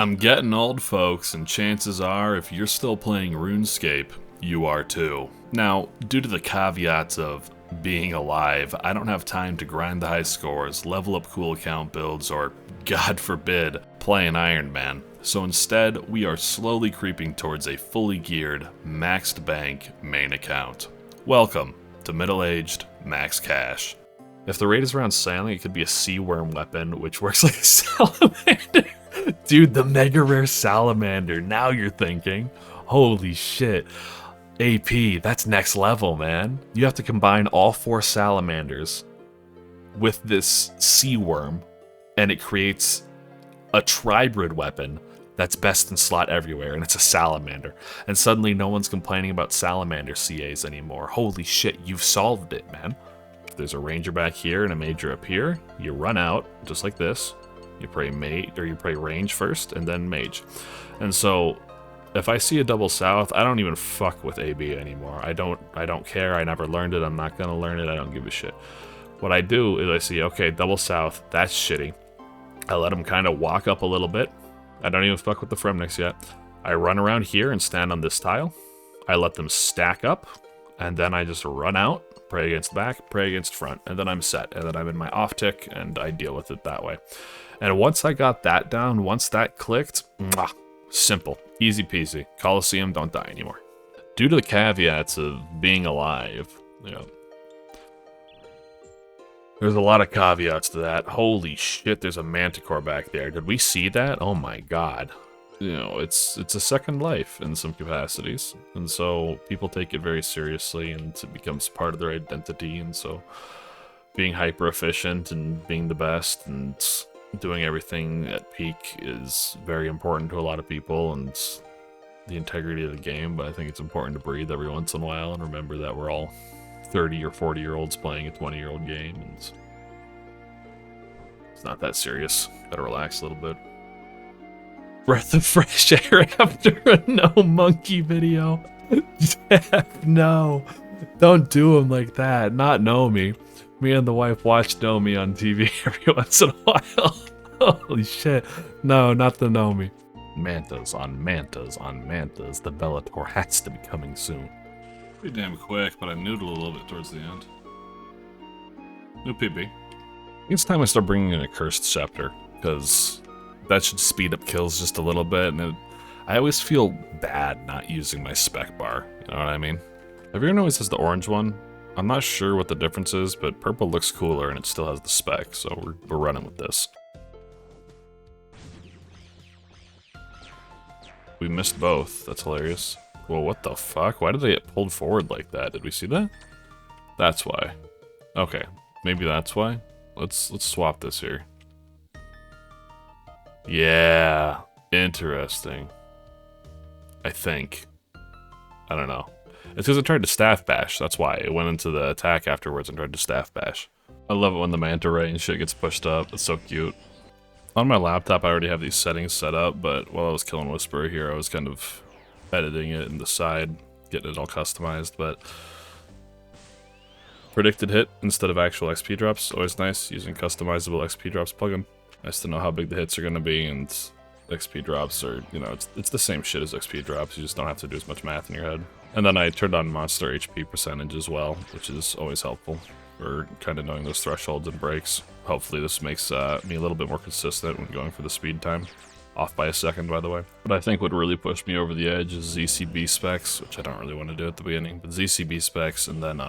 I'm getting old, folks, and chances are, if you're still playing RuneScape, you are too. Now, due to the caveats of being alive, I don't have time to grind the high scores, level up cool account builds, or, God forbid, play an Iron Man. So instead, we are slowly creeping towards a fully geared, maxed bank main account. Welcome to middle-aged max cash. If the raid is around sailing, it could be a sea worm weapon, which works like a salamander. Dude, the mega rare salamander. Now you're thinking. Holy shit. AP, that's next level, man. You have to combine all 4 salamanders with this sea worm, and it creates a tribrid weapon that's best in slot everywhere, and it's a salamander. And suddenly no one's complaining about salamander CAs anymore. Holy shit, you've solved it, man. If there's a ranger back here and a major up here, you run out, just like this. You pray mage, or you pray range first, and then mage. And so, if I see a double south, I don't even fuck with AB anymore. I don't care. I never learned it. I'm not gonna learn it. I don't give a shit. What I do is I see, okay, double south, that's shitty. I let them kind of walk up a little bit. I don't even fuck with the Fremnix yet. I run around here and stand on this tile. I let them stack up, and then I just run out, pray against back, pray against front, and then I'm set. And then I'm in my off tick, and I deal with it that way. And once I got that down, once that clicked, mwah, simple, easy peasy. Coliseum, don't die anymore. Due to the caveats of being alive, you know, there's a lot of caveats to that. Holy shit, there's a manticore back there. Did we see that? Oh my god. You know, it's a second life in some capacities. And so people take it very seriously, and it becomes part of their identity. And so being hyper efficient and being the best and doing everything at peak is very important to a lot of people, and the integrity of the game. But I think it's important to breathe every once in a while and remember that we're all 30 or 40 year olds playing a 20-year-old game, and it's not that serious. Gotta relax a little bit. Breath of fresh air after a no monkey video. Jeff, no, don't do him like that. Not Nomi. Me and the wife watch Nomi on TV every once in a while. Holy shit. No, not the Nomi. Mantas on mantas on mantas. The Bellator has to be coming soon. Pretty damn quick, but I noodled a little bit towards the end. No PB. It's time I start bringing in a Cursed Scepter, because that should speed up kills just a little bit, and I always feel bad not using my spec bar, you know what I mean? Everyone always has the orange one. I'm not sure what the difference is, but purple looks cooler and it still has the spec, so we're running with this. We missed both. That's hilarious. Well, what the fuck? Why did they get pulled forward like that? Did we see that? That's why. Okay, maybe that's why. Let's swap this here. Yeah, interesting. I think. I don't know. It's because I tried to staff bash, that's why. It went into the attack afterwards and tried to staff bash. I love it when the manta ray and shit gets pushed up. It's so cute. On my laptop, I already have these settings set up, but while I was killing Whisperer here, I was kind of editing it in the side, getting it all customized, but predicted hit instead of actual XP drops, always nice, using customizable XP drops plugin. Nice to know how big the hits are going to be, and XP drops are, you know, it's the same shit as XP drops, you just don't have to do as much math in your head. And then I turned on monster HP percentage as well, which is always helpful for kind of knowing those thresholds and breaks. Hopefully this makes me a little bit more consistent when going for the speed time. Off by a second, by the way. But I think what really pushed me over the edge is ZCB specs, which I don't really want to do at the beginning, but ZCB specs and then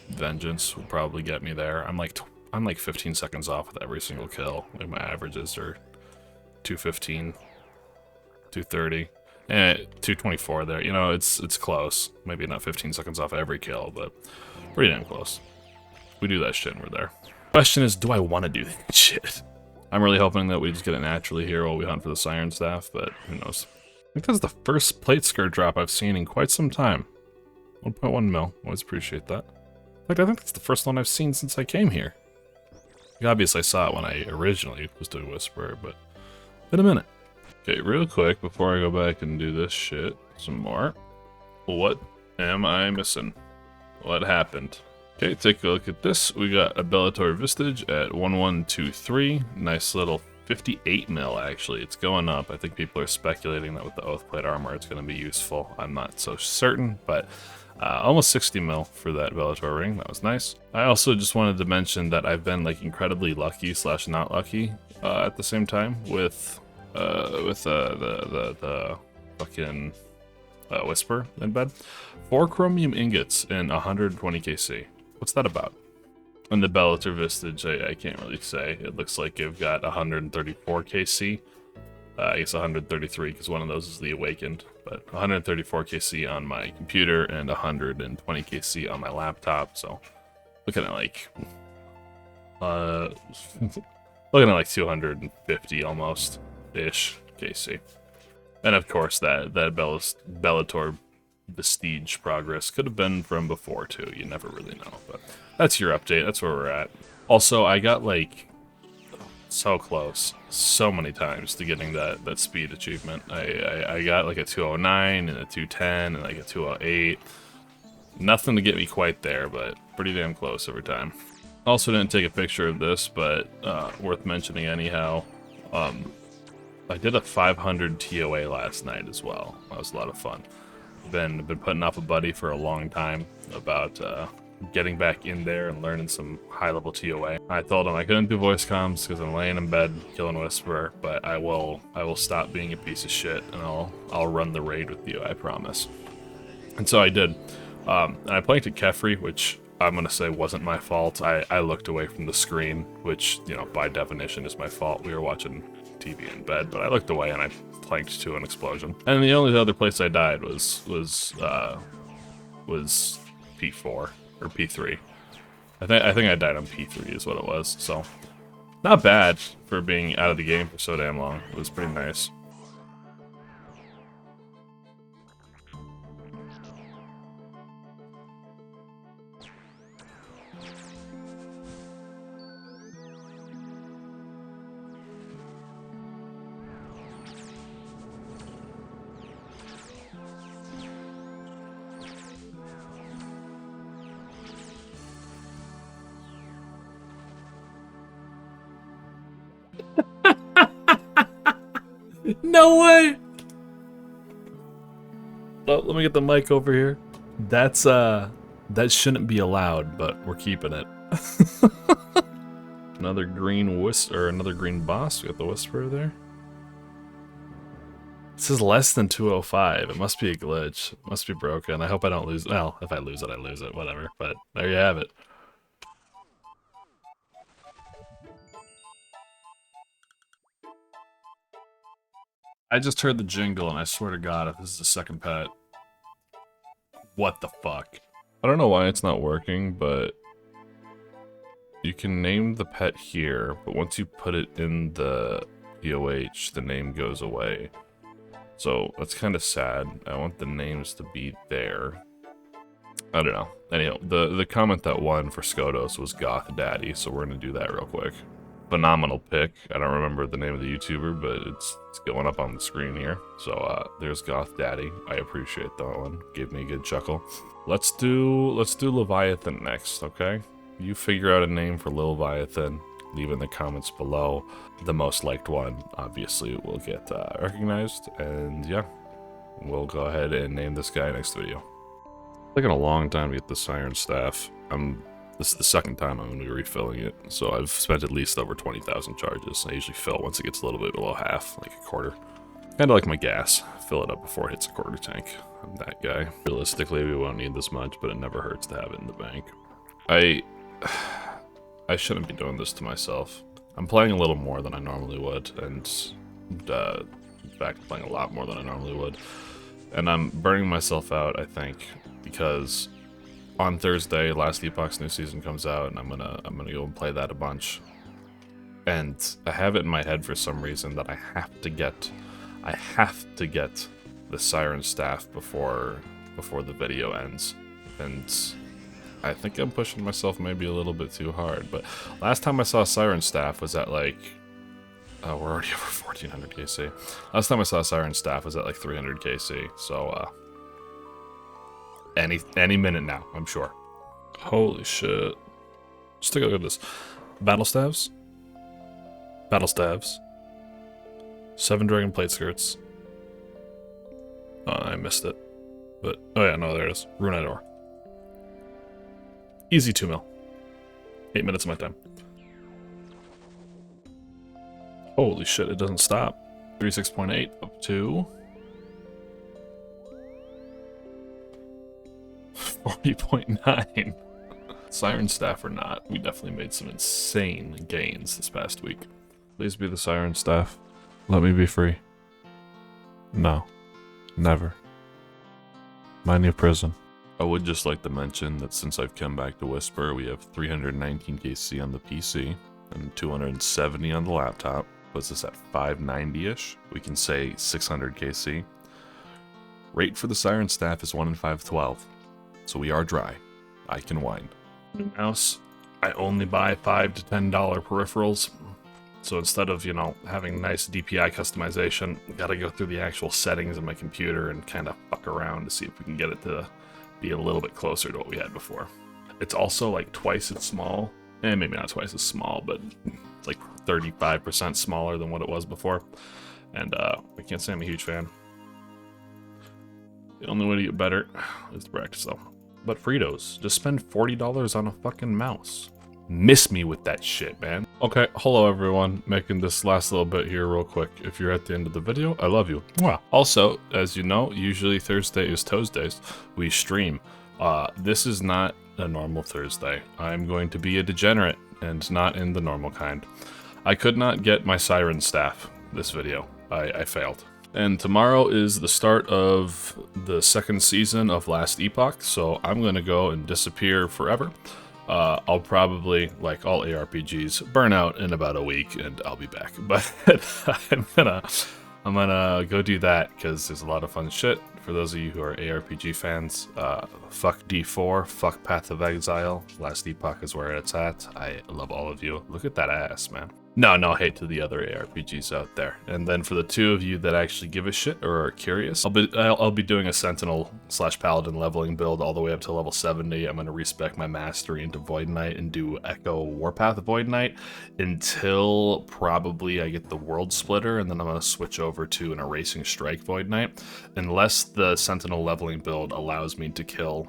Vengeance would probably get me there. I'm like 15 seconds off with every single kill. Like my averages are 215, 230. 224 there. You know, it's close. Maybe not 15 seconds off every kill, but pretty damn close. We do that shit and we're there. Question is, do I want to do that shit? I'm really hoping that we just get it naturally here while we hunt for the Siren Staff, but who knows. I think that's the first plate skirt drop I've seen in quite some time. 1.1 mil. Always appreciate that. In fact, I think that's the first one I've seen since I came here. Obviously I saw it when I originally was doing Whisperer, but been a minute. Okay, real quick, before I go back and do this shit some more, what am I missing? What happened? Okay, take a look at this. We got a Bellator Vistage at 1123. Nice little 58 mil, actually. It's going up. I think people are speculating that with the Oathplate armor, it's going to be useful. I'm not so certain, but almost 60 mil for that Bellator ring. That was nice. I also just wanted to mention that I've been like incredibly lucky / not lucky at the same time with the fucking Whisper in bed. 4 chromium ingots and 120 KC. What's that about? And the Bellator Vistage, I can't really say. It looks like I've got 134 KC. I guess 133 because one of those is the Awakened. But 134 KC on my computer and 120 KC on my laptop. So looking at like looking at like 250 almost ish KC. And of course that Bellator Vestige progress could have been from before too. You never really know, but that's your update. That's where we're at. Also, I got like so close so many times to getting that speed achievement. I got like a 209 and a 210 and like a 208. Nothing to get me quite there, but pretty damn close every time. Also didn't take a picture of this, but worth mentioning anyhow. I did a 500 TOA last night as well. That was a lot of fun. Been putting off a buddy for a long time about getting back in there and learning some high-level TOA. I told him I couldn't do voice comms because I'm laying in bed killing Whisperer, but I will stop being a piece of shit and I'll run the raid with you, I promise. And so I did. And I planked at Kefri, which I'm gonna say wasn't my fault. I looked away from the screen, which, you know, by definition is my fault. We were watching TV in bed, but I looked away and I planked to an explosion. And the only other place I died was P4 or P3. I think I died on P3 is what it was. So not bad for being out of the game for so damn long. It was pretty nice. No way! Oh, let me get the mic over here. That's that shouldn't be allowed, but we're keeping it. Another green another green boss. We got the Whisperer there. It says less than 205. It must be a glitch. It must be broken. I hope I don't lose it. Well, if I lose it, I lose it. Whatever. But there you have it. I just heard the jingle, and I swear to God, if this is the second pet, what the fuck? I don't know why it's not working, but you can name the pet here, but once you put it in the EOH, the name goes away. So that's kind of sad. I want the names to be there. I don't know. Anyhow, the comment that won for Skodos was Goth Daddy, so we're gonna do that real quick. Phenomenal pick. I don't remember the name of the YouTuber, but it's going up on the screen here. So there's Goth Daddy. I appreciate that one. Gave me a good chuckle. Let's do Leviathan next, okay? You figure out a name for Leviathan. Leave in the comments below. The most liked one, obviously, will get recognized. And yeah, we'll go ahead and name this guy next video. It's taken a long time to get the Siren Staff. This is the second time I'm going to be refilling it, so I've spent at least over 20,000 charges. I usually fill once it gets a little bit below half, like a quarter. Kind of like my gas. Fill it up before it hits a quarter tank. I'm that guy. Realistically, we won't need this much, but it never hurts to have it in the bank. I shouldn't be doing this to myself. I'm playing a little more than I normally would, and in fact, playing a lot more than I normally would. And I'm burning myself out, I think, because on Thursday, Last Epoch's new season comes out, and I'm gonna go and play that a bunch. And I have it in my head for some reason that I have to get the Siren Staff before the video ends. And I think I'm pushing myself maybe a little bit too hard. But last time I saw Siren Staff was at like, we're already over 1400 KC. Last time I saw Siren Staff was at like 300 KC. So any minute now, I'm sure. Holy shit. Just take a look at this. Battle staves. Battle staves. 7 dragon plate skirts. Oh, I missed it. But, oh yeah, no, there it is. Rune Ore. Easy 2 mil. 8 minutes of my time. Holy shit, it doesn't stop. 36.8 up to 40.9. Siren Staff or not, we definitely made some insane gains this past week. Please be the Siren Staff. Let me be free. No. Never. My new prison. I would just like to mention that since I've come back to Whisper, we have 319 KC on the PC and 270 on the laptop. Puts us at 590-ish. We can say 600 KC. Rate for the Siren Staff is 1 in 512. So we are dry. I can whine. New mouse. I only buy $5 to $10 peripherals. So instead of, you know, having nice DPI customization, gotta go through the actual settings of my computer and kind of fuck around to see if we can get it to be a little bit closer to what we had before. It's also like twice as small, and maybe not twice as small, but it's like 35% smaller than what it was before. And I can't say I'm a huge fan. The only way to get better is to practice though. But Fritos, just spend $40 on a fucking mouse. Miss me with that shit, man. Okay, hello everyone. Making this last little bit here real quick. If you're at the end of the video, I love you. Mwah. Also, as you know, usually Thursday is Toesdays. We stream. This is not a normal Thursday. I'm going to be a degenerate and not in the normal kind. I could not get my Siren Staff this video. I failed. And tomorrow is the start of the 2nd season of Last Epoch, so I'm gonna go and disappear forever. I'll probably, like all ARPGs, burn out in about a week and I'll be back. But I'm gonna go do that because there's a lot of fun shit. For those of you who are ARPG fans, fuck D4, fuck Path of Exile. Last Epoch is where it's at. I love all of you. Look at that ass, man. No hate to the other ARPGs out there. And then for the 2 of you that actually give a shit or are curious, I'll be doing a Sentinel/Paladin leveling build all the way up to level 70. I'm gonna respec my mastery into Void Knight and do Echo Warpath Void Knight until probably I get the World Splitter, and then I'm gonna switch over to an Erasing Strike Void Knight, unless the Sentinel leveling build allows me to kill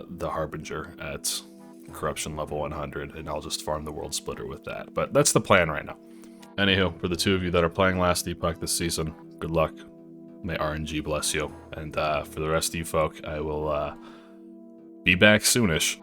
the Harbinger at corruption level 100, and I'll just farm the World Splitter with that. But that's the plan right now. Anywho, for the 2 of you that are playing Last Epoch this season, good luck. May RNG bless you. And for the rest of you folk, I will be back soonish.